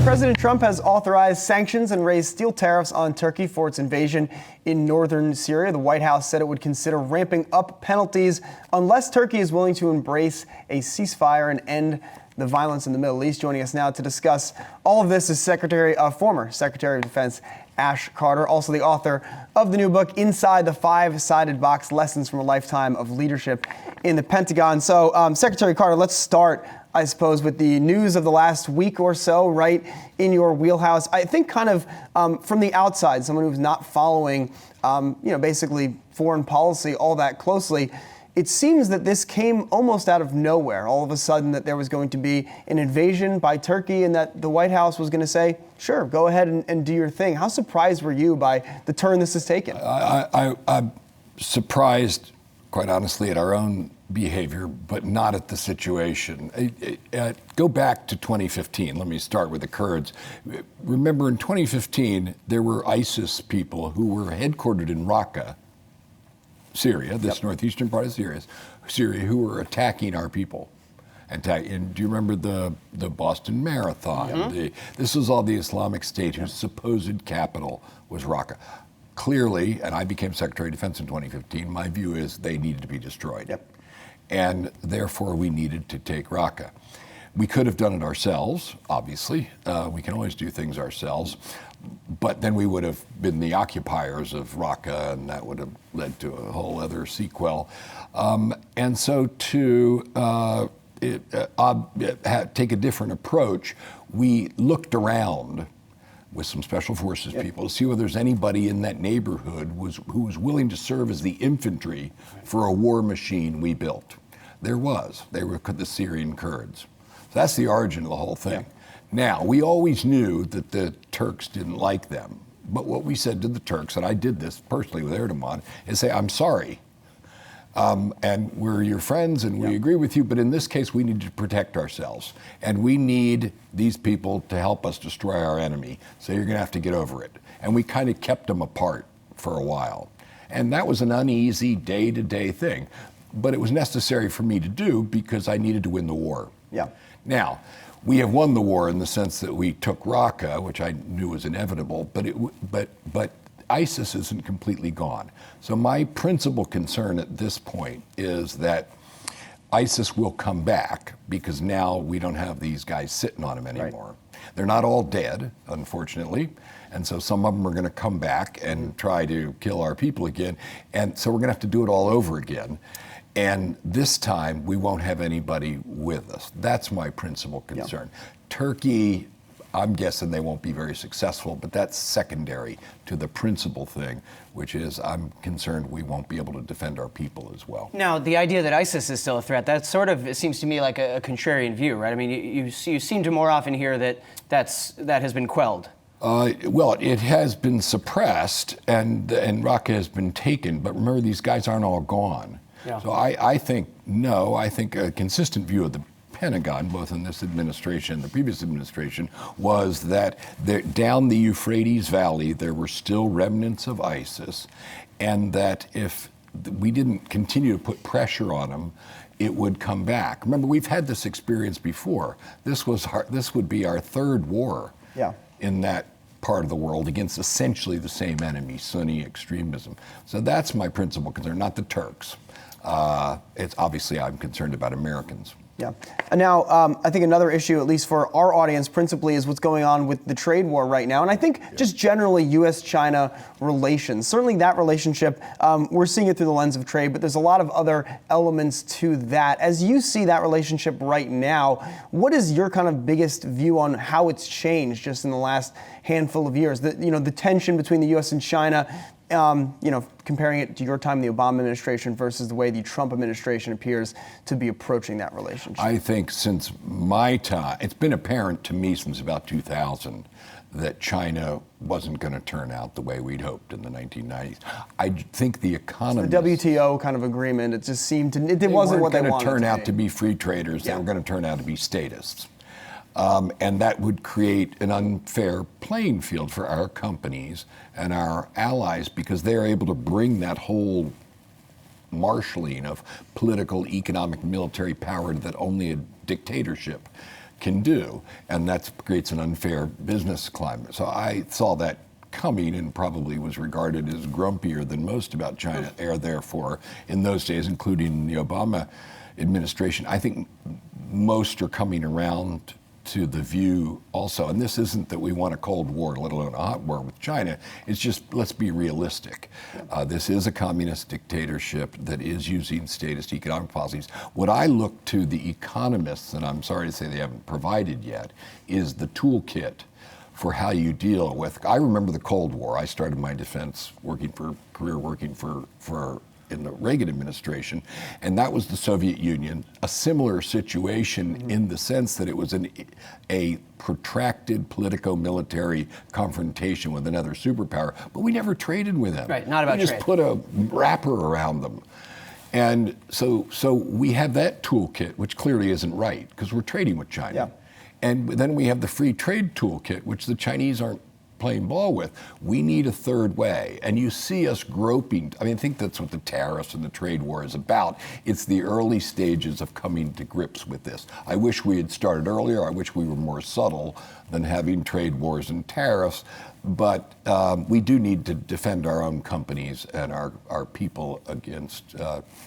President Trump has authorized sanctions and raised steel tariffs on Turkey for its invasion in northern Syria. The White House said it would consider ramping up penalties unless Turkey is willing to embrace a ceasefire and end the violence in the Middle East. Joining us now to discuss all of this is former Secretary of Defense Ash Carter, also the author of the new book, Inside the Five-Sided Box, Lessons from a Lifetime of Leadership in the Pentagon. So, Secretary Carter, let's start, I suppose, with the news of the last week or so, right in your wheelhouse. I think kind of from the outside, someone who's not following, basically foreign policy all that closely, it seems that this came almost out of nowhere. All of a sudden that there was going to be an invasion by Turkey and that the White House was going to say, sure, go ahead and do your thing. How surprised were you by the turn this has taken? I'm surprised, quite honestly, at our own behavior, but not at the situation. Go back to 2015. Let me start with the Kurds. Remember, in 2015, there were ISIS people who were headquartered in Raqqa, Syria, this northeastern part of Syria, who were attacking our people. And do you remember the Boston Marathon? Mm-hmm. This was all the Islamic State, whose supposed capital was Raqqa. Clearly, and I became Secretary of Defense in 2015, my view is they needed to be destroyed. Yep. And therefore, we needed to take Raqqa. We could have done it ourselves, obviously. We can always do things ourselves. But then we would have been the occupiers of Raqqa, and that would have led to a whole other sequel. And so to take a different approach, we looked around with some special forces people to see whether there's anybody in that neighborhood who was willing to serve as the infantry for a war machine we built. There was. They were the Syrian Kurds. So that's the origin of the whole thing. Yeah. Now, we always knew that the Turks didn't like them. But what we said to the Turks, and I did this personally with Erdogan, is say, I'm sorry. And we're your friends and we agree with you, but in this case, we need to protect ourselves. And we need these people to help us destroy our enemy. So you're going to have to get over it. And we kind of kept them apart for a while. And that was an uneasy day-to-day thing. But it was necessary for me to do because I needed to win the war. Yeah. Now, we have won the war in the sense that we took Raqqa, which I knew was inevitable, but ISIS isn't completely gone. So my principal concern at this point is that ISIS will come back because now we don't have these guys sitting on them anymore. Right. They're not all dead, unfortunately. And so some of them are going to come back and try to kill our people again. And so we're going to have to do it all over again. And this time, we won't have anybody with us. That's my principal concern. Yeah. Turkey, I'm guessing they won't be very successful, but that's secondary to the principal thing, which is I'm concerned we won't be able to defend our people as well. Now, the idea that ISIS is still a threat, that sort of, it seems to me like a contrarian view, right? I mean, you seem to more often hear that has been quelled. Well, it has been suppressed and Raqqa has been taken, but remember, these guys aren't all gone. Yeah. So I think a consistent view of the Pentagon, both in this administration and the previous administration, was that down the Euphrates Valley, there were still remnants of ISIS, and that if we didn't continue to put pressure on them, it would come back. Remember, we've had this experience before. This would be our third war in that part of the world against essentially the same enemy, Sunni extremism. So that's my principal concern, not the Turks. It's obviously I'm concerned about Americans. Yeah. And now, I think another issue, at least for our audience principally, is what's going on with the trade war right now. And I think just generally U.S.-China relations. Certainly that relationship, we're seeing it through the lens of trade, but there's a lot of other elements to that. As you see that relationship right now, what is your kind of biggest view on how it's changed just in the last handful of years? The tension between the U.S. and China, comparing it to your time in the Obama administration versus the way the Trump administration appears to be approaching that relationship? I think since my time, it's been apparent to me since about 2000 that China wasn't going to turn out the way we'd hoped in the 1990s. I think the economy... So the WTO kind of agreement, it just seemed to... It wasn't what they wanted to be. They weren't going to turn out to be free traders. They were going to turn out to be statists. And that would create an unfair playing field for our companies and our allies because they're able to bring that whole marshalling of political, economic, military power that only a dictatorship can do, and that creates an unfair business climate. So I saw that coming and probably was regarded as grumpier than most about China, therefore, in those days, including the Obama administration. I think most are coming around to the view also, and this isn't that we want a Cold War, let alone a hot war with China, it's just, let's be realistic. This is a communist dictatorship that is using statist economic policies. What I look to the economists, and I'm sorry to say they haven't provided yet, is the toolkit for how you deal with. I remember the Cold War. I started my defense working for in the Reagan administration, and that was the Soviet Union, a similar situation in the sense that it was a protracted politico-military confrontation with another superpower, but we never traded with them. Right, not about trade. We just put a wrapper around them. And so we have that toolkit, which clearly isn't right, because we're trading with China. Yeah. And then we have the free trade toolkit, which the Chinese aren't playing ball with. We need a third way. And you see us groping. I mean, I think that's what the tariffs and the trade war is about. It's the early stages of coming to grips with this. I wish we had started earlier. I wish we were more subtle than having trade wars and tariffs. But we do need to defend our own companies and our people against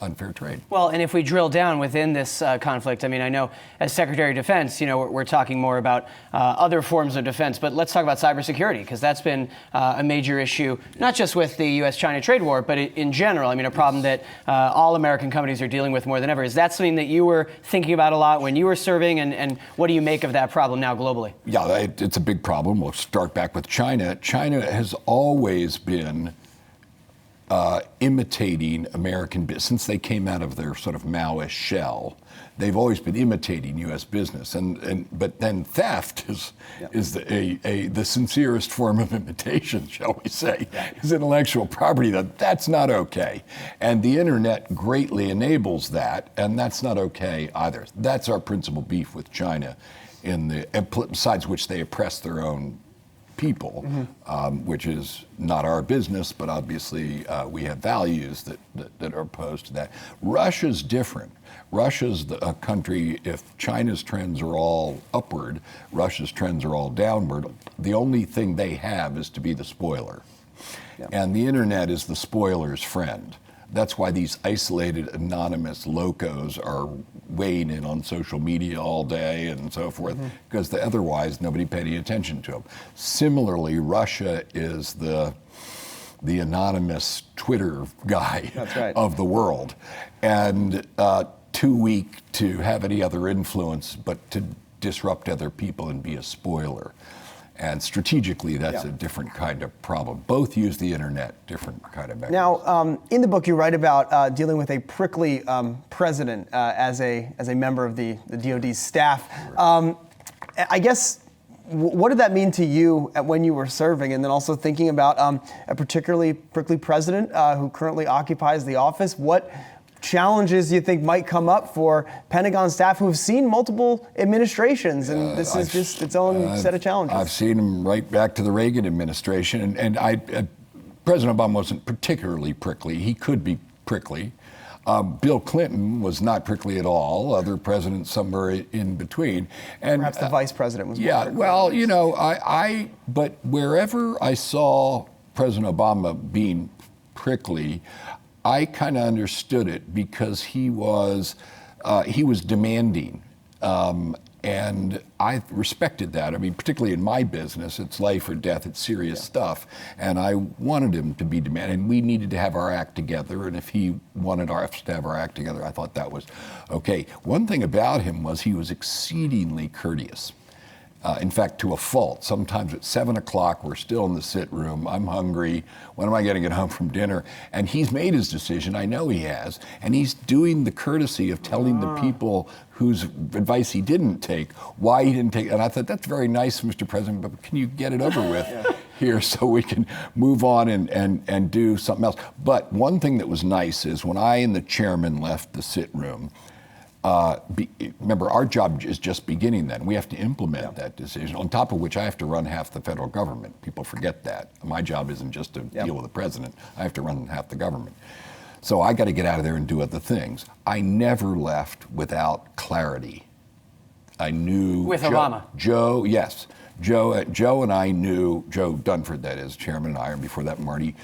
unfair trade. Well, and if we drill down within this conflict, I mean, I know as Secretary of Defense, we're talking more about other forms of defense, but let's talk about cybersecurity, because that's been a major issue, not just with the U.S.-China trade war, but in general. I mean, a problem that all American companies are dealing with more than ever. Is that something that you were thinking about a lot when you were serving, and what do you make of that problem now globally? Yeah, it's a big problem. We'll start back with China. China has always been imitating American business. Since they came out of their sort of Maoist shell, they've always been imitating U.S. business. But then theft is the sincerest form of imitation, shall we say, is intellectual property. That's not okay. And the internet greatly enables that, and that's not okay either. That's our principal beef with China, besides which they oppress their own people, which is not our business, but obviously we have values that are opposed to that. Russia's different. Russia's a country, if China's trends are all upward, Russia's trends are all downward. The only thing they have is to be the spoiler. Yeah. And the internet is the spoiler's friend. That's why these isolated, anonymous locos are weighing in on social media all day and so forth, because otherwise nobody paid any attention to them. Similarly, Russia is the anonymous Twitter guy of the world, and too weak to have any other influence but to disrupt other people and be a spoiler. And strategically, that's a different kind of problem. Both use the internet, different kind of mechanism. Now, in the book, you write about dealing with a prickly president as a member of the DoD staff. I guess, what did that mean to you when you were serving? And then also thinking about a particularly prickly president who currently occupies the office. What challenges you think might come up for Pentagon staff who've seen multiple administrations, and this is just its own set of challenges? I've seen them right back to the Reagan administration, and President Obama wasn't particularly prickly. He could be prickly. Bill Clinton was not prickly at all. Other presidents somewhere in between, and perhaps the vice president was. Yeah, more well, but wherever I saw President Obama being prickly, I kind of understood it, because he was demanding, and I respected that. I mean, particularly in my business, it's life or death, it's serious stuff, and I wanted him to be demanding. We needed to have our act together, and if he wanted us to have our act together, I thought that was okay. One thing about him was he was exceedingly courteous. In fact, to a fault. Sometimes at 7 o'clock, we're still in the sit room. I'm hungry. When am I going to get home from dinner? And he's made his decision. I know he has. And he's doing the courtesy of telling the people whose advice he didn't take, why he didn't take it. And I thought, that's very nice, Mr. President, but can you get it over with here so we can move on and do something else? But one thing that was nice is when I and the chairman left the sit room, remember, our job is just beginning then. We have to implement that decision, on top of which I have to run half the federal government. People forget that. My job isn't just to deal with the president. I have to run half the government. So I got to get out of there and do other things. I never left without clarity. I knew with Joe, Obama. Joe, yes, Joe and I knew Joe Dunford, that is, Chairman and I, and before that Marty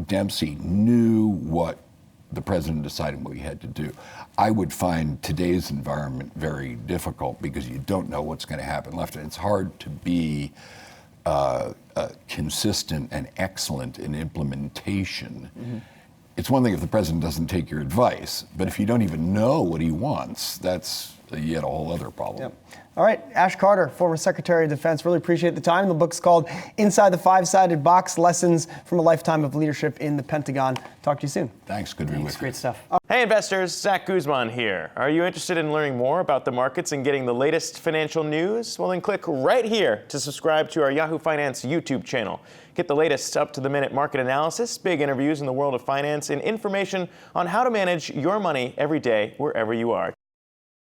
Dempsey knew what the president decided what we had to do. I would find today's environment very difficult because you don't know what's going to happen left. And it's hard to be consistent and excellent in implementation. Mm-hmm. It's one thing if the president doesn't take your advice, but if you don't even know what he wants, that's yet a whole other problem. Yep. All right, Ash Carter, former Secretary of Defense, really appreciate the time. The book's called Inside the Five-Sided Box, Lessons from a Lifetime of Leadership in the Pentagon. Talk to you soon. Thanks, good to be with you. Great stuff. Hey investors, Zach Guzman here. Are you interested in learning more about the markets and getting the latest financial news? Well, then click right here to subscribe to our Yahoo Finance YouTube channel. Get the latest up-to-the-minute market analysis, big interviews in the world of finance, and information on how to manage your money every day wherever you are.